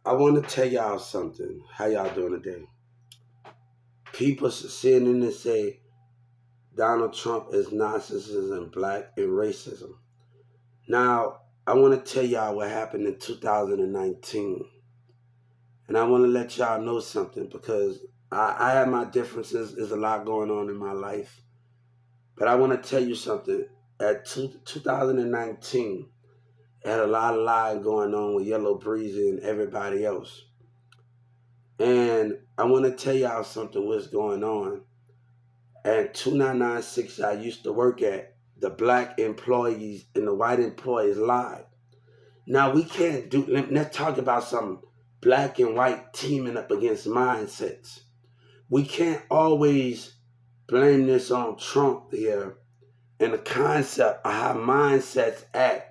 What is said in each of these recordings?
I want to tell y'all something. How y'all doing today? People sitting in and say Donald Trump is narcissism, black, and racism. Now, I want to tell y'all what happened in 2019. And I want to let y'all know something because I have my differences. There's a lot going on in my life. But I want to tell you something. At 2019, it had a lot of lying going on with Yellow Breezy and everybody else. And I want to tell y'all something what's going on. At 2996 I used to work at, the black employees and the white employees lied. Now we can't do, let's talk about some black and white teaming up against mindsets. We can't always blame this on Trump here and the concept of how mindsets act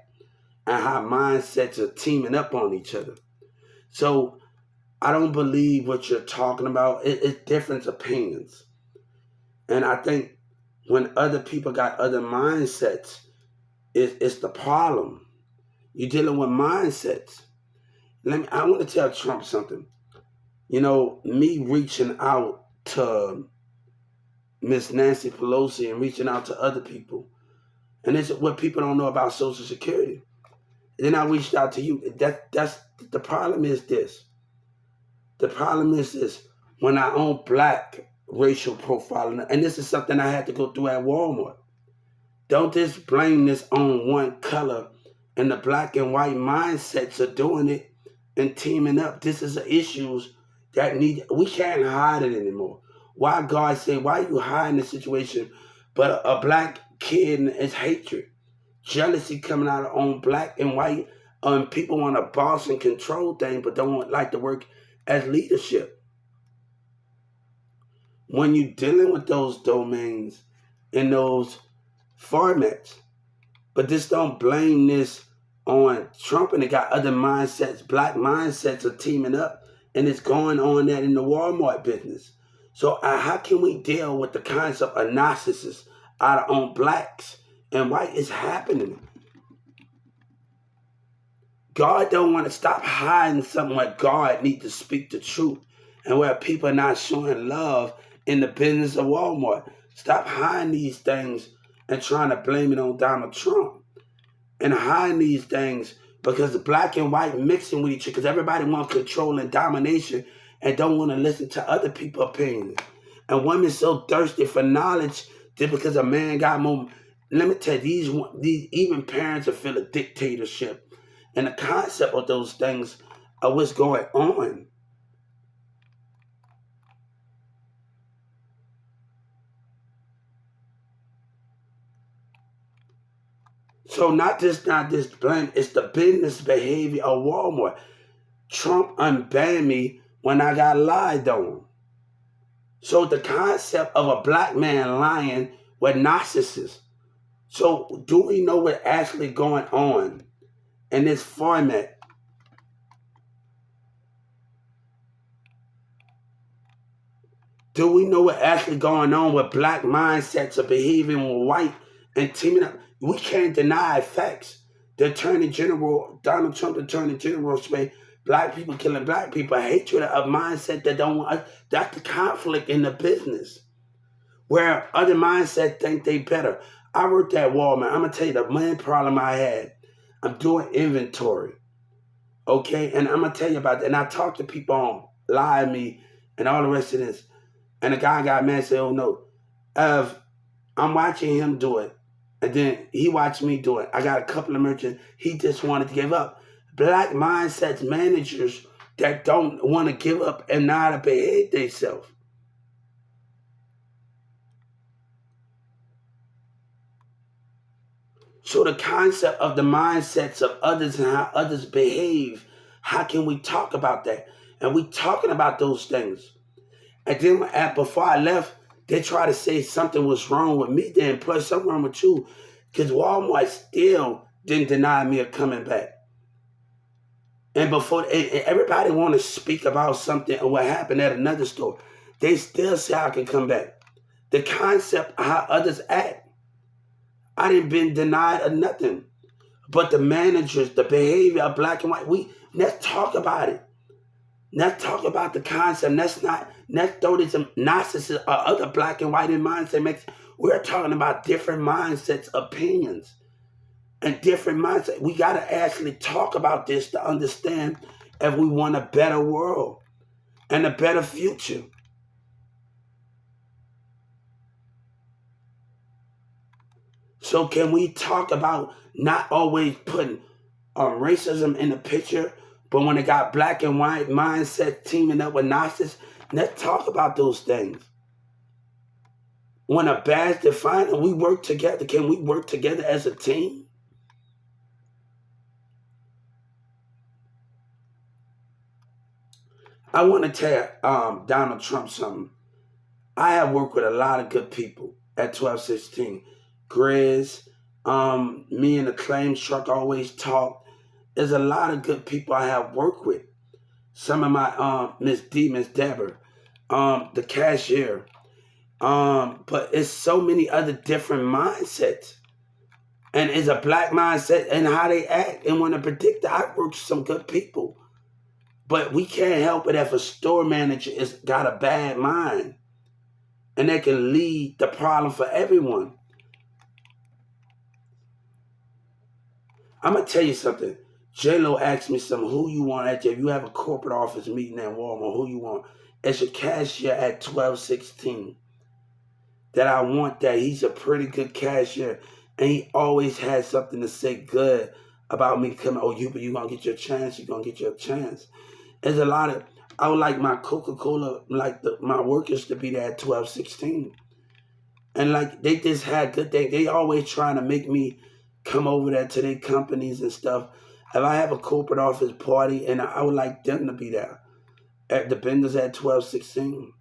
and how mindsets are teaming up on each other. So I don't believe what you're talking about. It's different opinions. And I think when other people got other mindsets, it's the problem. You're dealing with mindsets. I want to tell Trump something. You know, me reaching out to Miss Nancy Pelosi and reaching out to other people, and it's what people don't know about Social Security. And then I reached out to you. That's the problem. Is this? The problem is this: when I own black racial profiling, and this is something I had to go through at Walmart. Don't just blame this on one color, and the black and white mindsets are doing it and teaming up. This is issues that we can't hide it anymore. Why God say, why you hiding the situation? But a black kid is hatred, jealousy coming out on black and white. People want to boss and control things, but don't like to work as leadership. When you're dealing with those domains and those formats, but just don't blame this on Trump, and they got other mindsets. Black mindsets are teaming up, and it's going on that in the Walmart business. So how can we deal with the concept of narcissists out on blacks and white? Is happening. God don't want to stop hiding something where God needs to speak the truth and where people are not showing love in the business of Walmart. Stop hiding these things and trying to blame it on Donald Trump and hiding these things because the black and white mixing with each other because everybody wants control and domination and don't want to listen to other people's opinions. And women so thirsty for knowledge just because a man got more. Let me tell you, these even parents are feeling dictatorship. And the concept of those things are what's going on. So not this blame, it's the business behavior of Walmart. Trump unbanned me when I got lied on. So the concept of a black man lying with narcissists. So do we know what's actually going on in this format? Do we know what's actually going on with black mindsets of behaving with white and teaming up? We can't deny facts. The Attorney General, Donald Trump, the Attorney General, say black people killing black people, hatred of mindset that don't want. That's the conflict in the business, where other mindsets think they better. I worked at Walmart. I'm gonna tell you the main problem I had. I'm doing inventory, okay, and I'm gonna tell you about that. And I talk to people on Live Me and all the rest of this. And the guy got mad and said, "Oh no, I'm watching him do it." And then he watched me do it. I got a couple of merchants. He just wanted to give up. Black mindsets managers that don't want to give up and know how to behave themselves. So the concept of the mindsets of others and how others behave, how can we talk about that? And we talking about those things. And then before I left, they tried to say something was wrong with me then, plus something wrong with you. Because Walmart still didn't deny me of coming back. And before everybody want to speak about something or what happened at another store, they still say I can come back. The concept of how others act, I didn't been denied of nothing. But the managers, the behavior of black and white, let's talk about it. Let's talk about the concept. Let's throw this narcissist or other black and white in mindset. We're talking about different mindsets, opinions, and different mindsets. We got to actually talk about this to understand if we want a better world and a better future. So can we talk about not always putting racism in the picture, but when it got black and white mindset teaming up with narcissists, let's talk about those things. When a bad's defined and we work together, can we work together as a team? I want to tell Donald Trump something. I have worked with a lot of good people at 1216. Grizz, me and the claims truck always talk. There's a lot of good people I have worked with. Some of my Miss D, Miss Deborah, the cashier. But it's so many other different mindsets. And it's a black mindset and how they act. And when I predict that, I work with some good people. But we can't help it if a store manager has got a bad mind. And that can lead the problem for everyone. I'm going to tell you something. J-Lo asked me something. Who you want at if you have a corporate office meeting at Walmart, who you want? As your cashier at 1216. That I want that. He's a pretty good cashier. And he always has something to say good about me coming. Oh, you're going to get your chance. You're going to get your chance. There's a lot of, I would like my Coca-Cola, like my workers to be there at 1216. And like they just had good things. They always trying to make me come over there to their companies and stuff. If I have a corporate office party, and I would like them to be there at the vendors at 1216.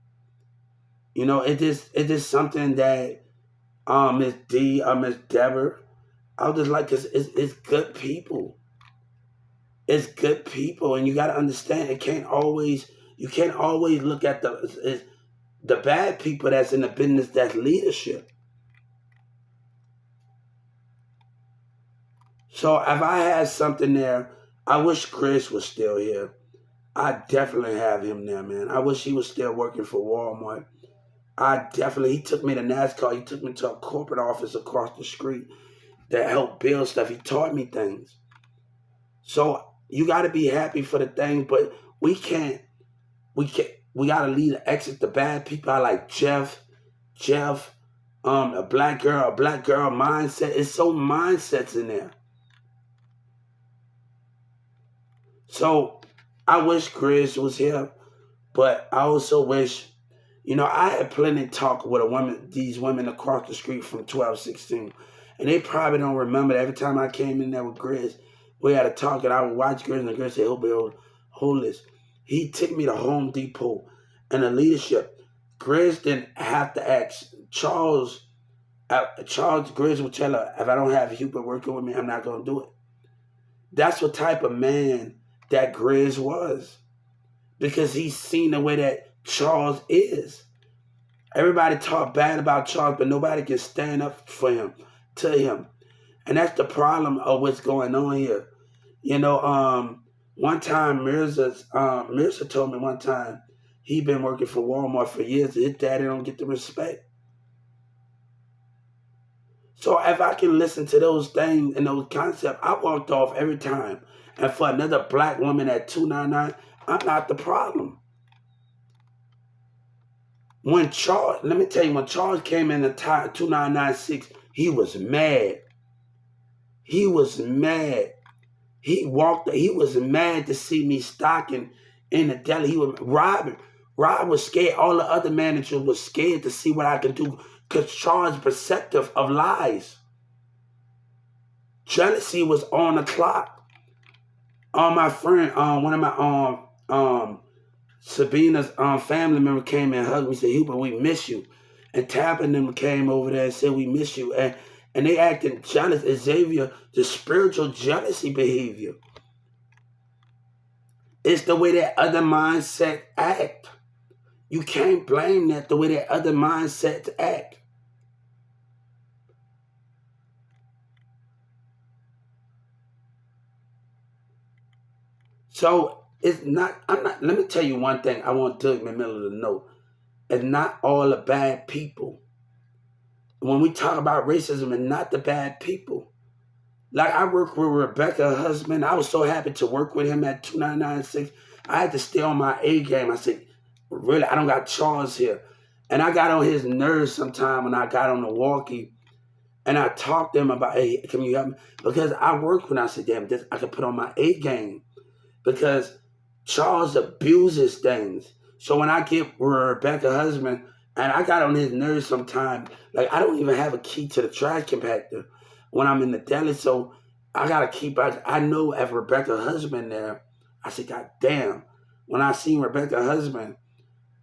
You know, it is something that Miss D or Miss Deborah, I was just like, it's good people. It's good people, and you got to understand you can't always look at the bad people that's in the business that's leadership. So if I had something there, I wish Chris was still here. I definitely have him there, man. I wish he was still working for Walmart. He took me to NASCAR. He took me to a corporate office across the street that helped build stuff. He taught me things. So you got to be happy for the things, but we can't, we got to lead exit the bad people. I like Jeff, a black girl mindset. It's so mindsets in there. So I wish Chris was here, but I also wish, I had plenty of talk with these women across the street from 1216. And they probably don't remember that every time I came in there with Grizz, we had a talk and I would watch Grizz and Grizz say, hold this. He took me to Home Depot and the leadership. Grizz didn't have to ask Charles. Grizz would tell her, if I don't have Hubert working with me, I'm not going to do it. That's what type of man that Grizz was. Because he's seen the way that Charles is. Everybody talk bad about Charles, but nobody can stand up for him, to him. And that's the problem of what's going on here. One time Mirza told me one time he'd been working for Walmart for years. His daddy don't get the respect. So if I can listen to those things and those concepts, I walked off every time. And for another black woman at 299, I'm not the problem. Let me tell you, when Charles came in the 2996, he was mad. He was mad. He was mad to see me stocking in the deli. He was robbing. Rob was scared. All the other managers was scared to see what I could do because Charles perceptive of lies. Jealousy was on the clock. My friend, one of my Sabina's family member came and hugged me and said, Hubert, we miss you. And Tab and them came over there and said, we miss you. And they acted jealous. Xavier, the spiritual jealousy behavior. It's the way that other mindsets act. You can't blame that the way that other mindsets act. So It's not. I'm not. Let me tell you one thing. I want Doug McMillan to know. It's not all the bad people. When we talk about racism, and not the bad people. Like I worked with Rebecca's husband. I was so happy to work with him at 2996. I had to stay on my A game. I said, really, I don't got Charles here. And I got on his nerves sometime when I got on the walkie. And I talked to him about, hey, can you help me? Because I worked when I said, damn, this I could put on my A game. Because Charles abuses things. So when I get Rebecca's husband, and I got on his nerves sometime, like I don't even have a key to the trash compactor when I'm in the deli. So I gotta keep. I know if Rebecca's husband there, I said, God damn. When I seen Rebecca's husband,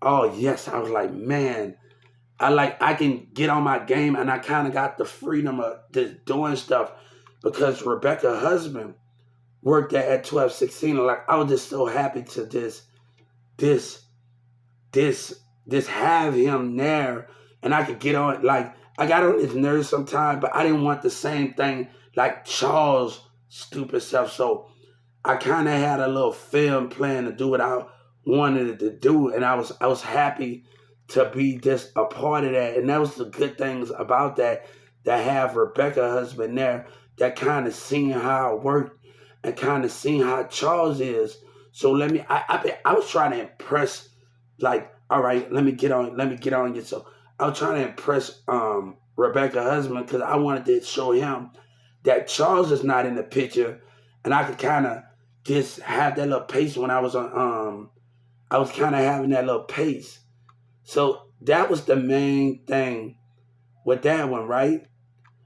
oh yes, I was like, man, I can get on my game, and I kind of got the freedom of just doing stuff because Rebecca's husband worked at 1216. Like I was just so happy to this this this have him there, and I could get on. Like I got on his nerves sometimes, but I didn't want the same thing like Charles stupid stuff. So I kind of had a little film plan to do what I wanted it to do, and I was happy to be just a part of that. And that was the good things about that. That have Rebecca's husband there, that kind of seeing how it worked and kind of seeing how Charles is. So let me. I was trying to impress. Like, all right, let me get on you. So I was trying to impress Rebecca's husband because I wanted to show him that Charles is not in the picture, and I could kind of just have that little pace when I was on. I was kind of having that little pace. So that was the main thing with that one, right?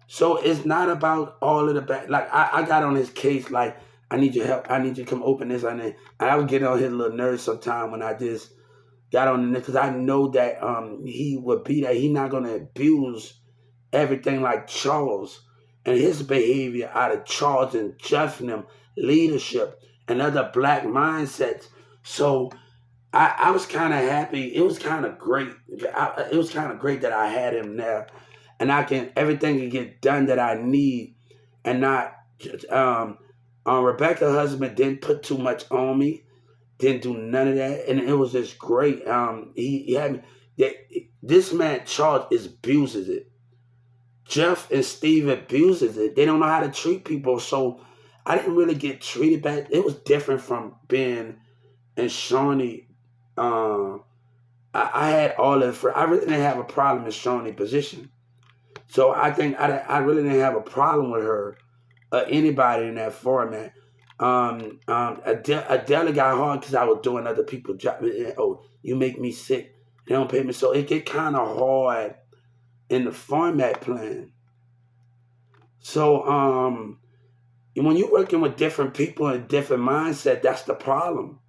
So it's not about all of the bad. Like I got on his case, like I need your help. I need you to come open this. And I would get on his little nerves sometime when I just got on the because I know that he would be that he not gonna abuse everything like Charles and his behavior out of Charles and Jeffnam leadership and other black mindsets. So I was kind of happy. It was kind of great. It was kind of great that I had him there, and I can everything can get done that I need, and not. Rebecca's husband didn't put too much on me. Didn't do none of that, and it was just great. He had me. This man Charles abuses it. Jeff and Steve abuses it. They don't know how to treat people, so I didn't really get treated bad. It was different from Ben and Shawnee. Um, I had all of I really didn't have a problem in Shawnee's position. So I think I really didn't have a problem with her or anybody in that format. Adele got hard because I was doing other people's job. Oh, you make me sick. They don't pay me. So it get kind of hard in the format plan. So when you're working with different people and different mindset, that's the problem.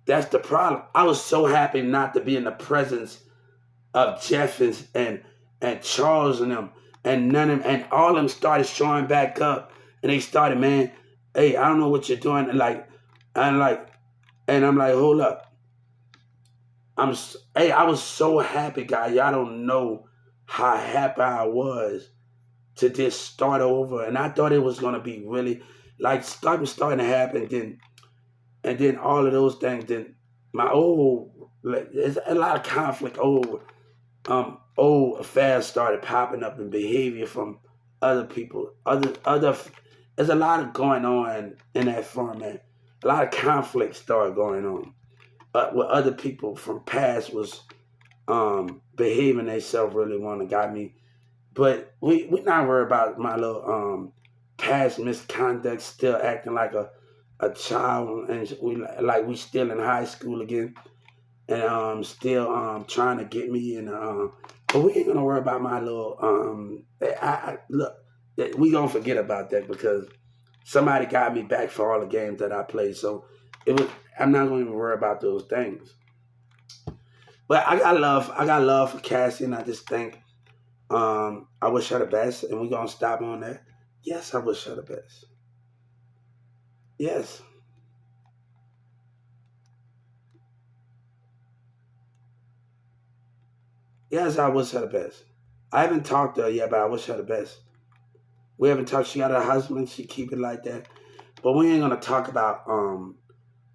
That's the problem. I was so happy not to be in the presence of Jeff and Charles and them, and none of them, and all of them started showing back up, and they started, man, hey, I don't know what you're doing, and like, and I'm like, hold up, hey, I was so happy, guys. Y'all don't know how happy I was to just start over, and I thought it was gonna be really like starting to happen, then and then all of those things, then my old, like, there's a lot of conflict over old affairs started popping up in behavior from other people. There's a lot of going on in that format. A lot of conflict started going on. With other people from past was behaving themselves really want to got me. But we not worried about my little past misconduct still acting like a child, and we still in high school again, and still trying to get me in. But we ain't gonna worry about my little. Look, we gonna forget about that because somebody got me back for all the games that I played. So it was. I'm not gonna even worry about those things. But I got love. I got love for Cassie, and I just think I wish her the best, and we gonna stop on that. Yes, I wish her the best. Yes, yes, I wish her the best. I haven't talked to her yet, but I wish her the best. We haven't talked. She got her husband. She keep it like that. But we ain't gonna talk about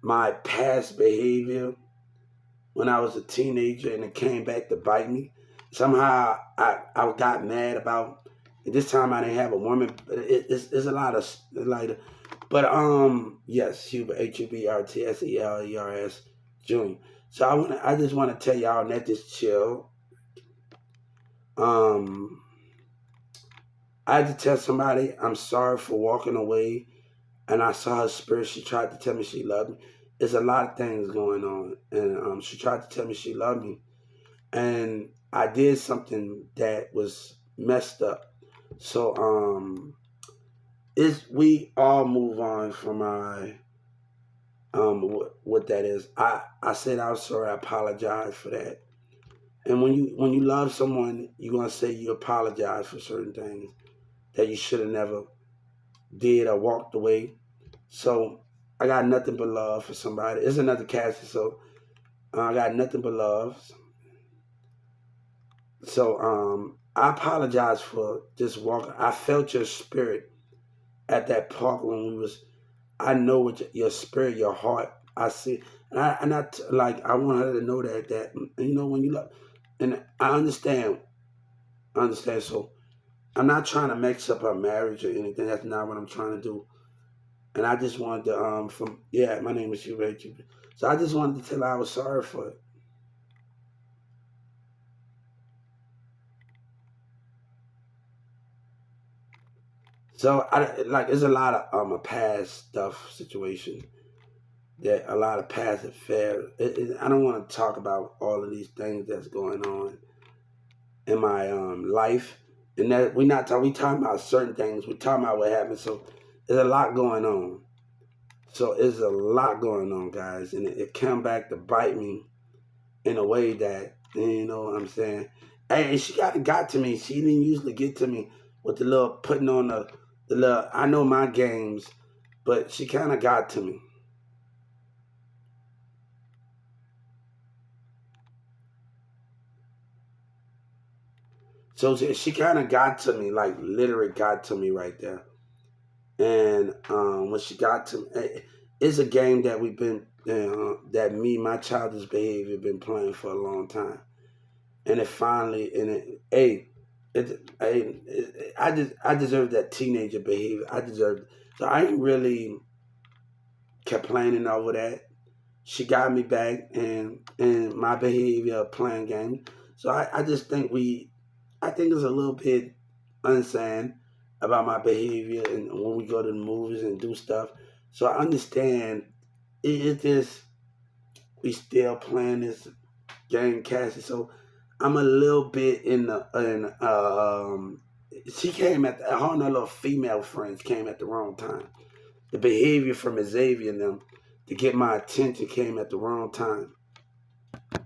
my past behavior when I was a teenager and it came back to bite me. Somehow I got mad about. This time I didn't have a woman, but it's a lot of like. But yes, Hubert, HUBRTSELERS Jr. So I just want to tell y'all that this chill. Um, I had to tell somebody I'm sorry for walking away, and I saw her spirit. She tried to tell me she loved me. There's a lot of things going on, and she tried to tell me she loved me, and I did something that was messed up. So is we all move on from my what that is. I said I was sorry. I apologize for that. And when you love someone, you're gonna say you apologize for certain things that you should have never did or walked away. So I got nothing but love for somebody. It's another Cassie, so I got nothing but love. So I apologize for just walking. I felt your spirit at that park when we was. I know what your spirit, your heart. I see, like I want her to know that when you love, and I understand. I understand. So I'm not trying to mix up our marriage or anything. That's not what I'm trying to do. And I just wanted to from yeah, my name is Hubert. So I just wanted to tell her I was sorry for it. So I like there's a lot of a past stuff situation that a lot of past affairs. I don't want to talk about all of these things that's going on in my life, and that we talking about certain things. We talking about what happened. So there's a lot going on. So there's a lot going on, guys, and it came back to bite me in a way that you know what I'm saying. Hey, and she got to me. She didn't usually get to me with the little putting on the little. I know my games, but she kind of got to me. So she kind of got to me, like literally got to me right there. And when she got to me, it's a game that we've been that me my childish behavior been playing for a long time, and it finally and it hey. I deserve that teenager behavior. I deserve it. So I ain't really complaining over that. She got me back and my behavior of playing games. So I just think I think it's a little bit unsigned about my behavior and when we go to the movies and do stuff. So I understand it's just we still playing this game, Cassie. So I'm a little bit she came at her and her little female friends came at the wrong time. The behavior from Xavier and them to get my attention came at the wrong time.